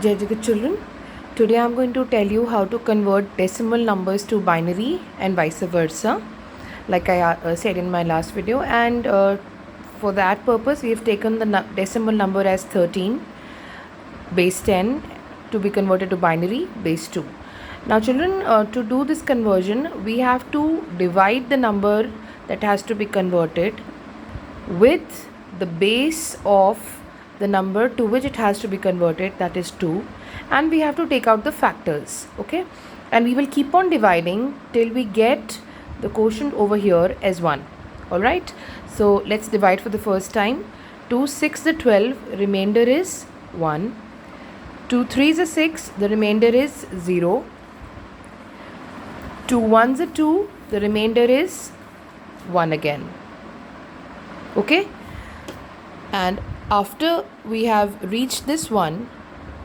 Jai Jagat children, today I am going to tell you how to convert decimal numbers to binary and vice versa, like I said in my last video. And for that purpose, we have taken the decimal number as 13 base 10 to be converted to binary base 2. Now children, to do this conversion, we have to divide the number that has to be converted with the base of the number to which it has to be converted, that is 2, and we have to take out the factors. Okay, and we will keep on dividing till we get the quotient over here as 1. All right, so let's divide for the first time. 2 6 the 12, remainder is 1. 2 3 is a 6, the remainder is 0. 2 1 is a 2, the remainder is 1 again. Okay, and after we have reached this one,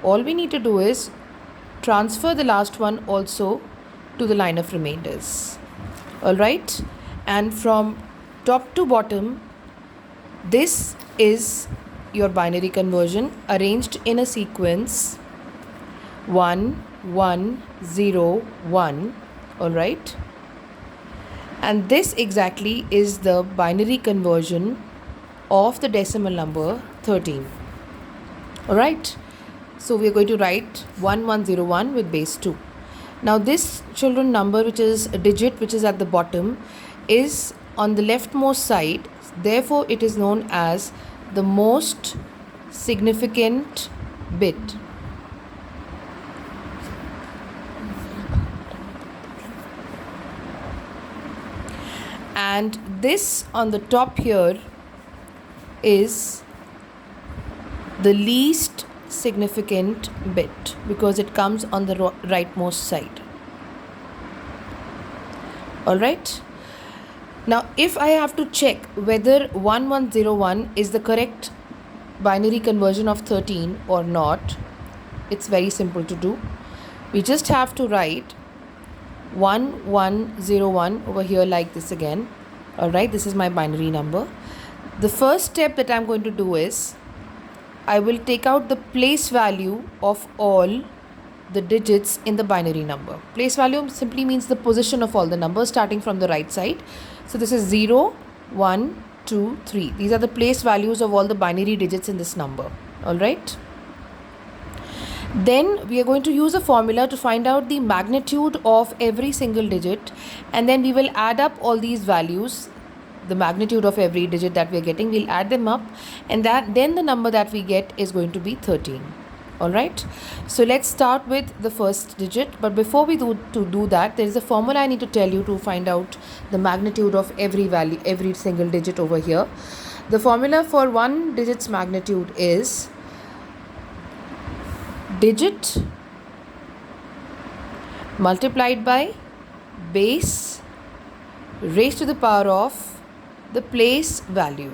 all we need to do is transfer the last one also to the line of remainders. All right, and from top to bottom, this is your binary conversion arranged in a sequence 1 1 0 1. All right, and this exactly is the binary conversion of the decimal number 13. All right, so we are going to write 1101 with base 2. Now this children number, which is a digit which is at the bottom, is on the leftmost side, therefore it is known as the most significant bit. And this on the top here is the least significant bit because it comes on the rightmost side. All right, now if I have to check whether 1101 is the correct binary conversion of 13 or not, it's very simple to do. We just have to write 1101 over here like this again. All right, this is my binary number. The first step that I'm going to do is I will take out the place value of all the digits in the binary number. Place value simply means the position of all the numbers starting from the right side. So this is 0, 1, 2, 3. These are the place values of all the binary digits in this number. All right. Then we are going to use a formula to find out the magnitude of every single digit, and then we will add up all these values, the magnitude of every digit that we are getting, we'll add them up, and then the number that we get is going to be 13. All right, so let's start with the first digit, but before we do that, there is a formula I need to tell you to find out the magnitude of every value, every single digit over here. The formula for one digit's magnitude is digit multiplied by base raised to the power of the place value.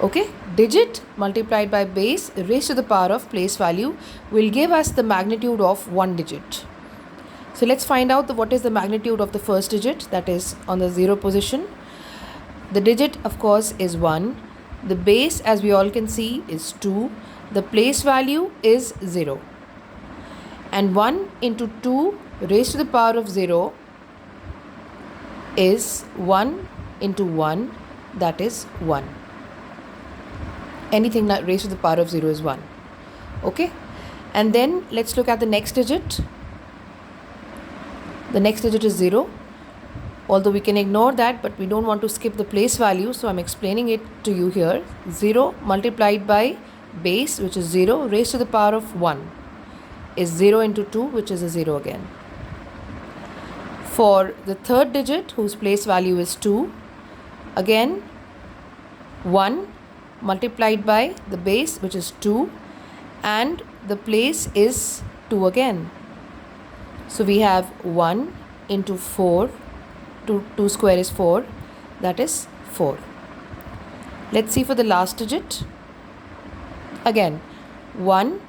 Okay, digit multiplied by base raised to the power of place value will give us the magnitude of one digit. So let's find out what is the magnitude of the first digit, that is on the 0 position. The digit of course is 1. The base, as we all can see, is 2. The place value is 0. And 1 into 2 raised to the power of 0 is 1 into 1, that is 1. Anything that raised to the power of 0 is 1. Okay, and then let's look at the next digit. The next digit is 0, although we can ignore that, but we don't want to skip the place value, so I'm explaining it to you here. 0 multiplied by base, which is 0, raised to the power of 1 is 0 into 2, which is a 0 again. For the third digit, whose place value is 2, again 1 multiplied by the base, which is 2, and the place is 2 again. So we have 1 into 4, 2 square is 4, that is 4. Let's see for the last digit. Again 1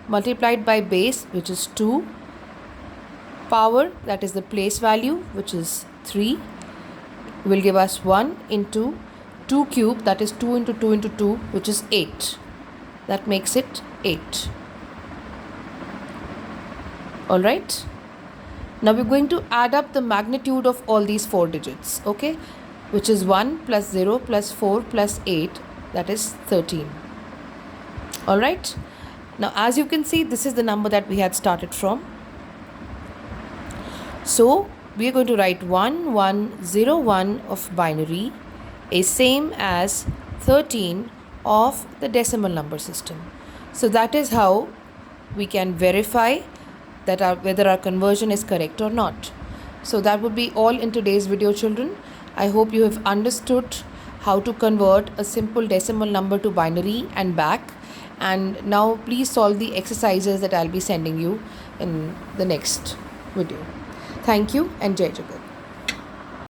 multiplied by base, which is 2, power, that is the place value, which is 3, will give us 1 into 2 cube, that is 2 into 2 into 2, which is 8. That makes it 8. Alright? Now we're going to add up the magnitude of all these 4 digits, okay? Which is 1 plus 0 plus 4 plus 8, that is 13. Alright? Now as you can see, this is the number that we had started from. So we are going to write 1101 of binary is same as 13 of the decimal number system. So that is how we can verify that whether our conversion is correct or not. So that would be all in today's video, children. I hope you have understood how to convert a simple decimal number to binary and back. And now please solve the exercises that I'll be sending you in the next video. Thank you and Jai Jagat.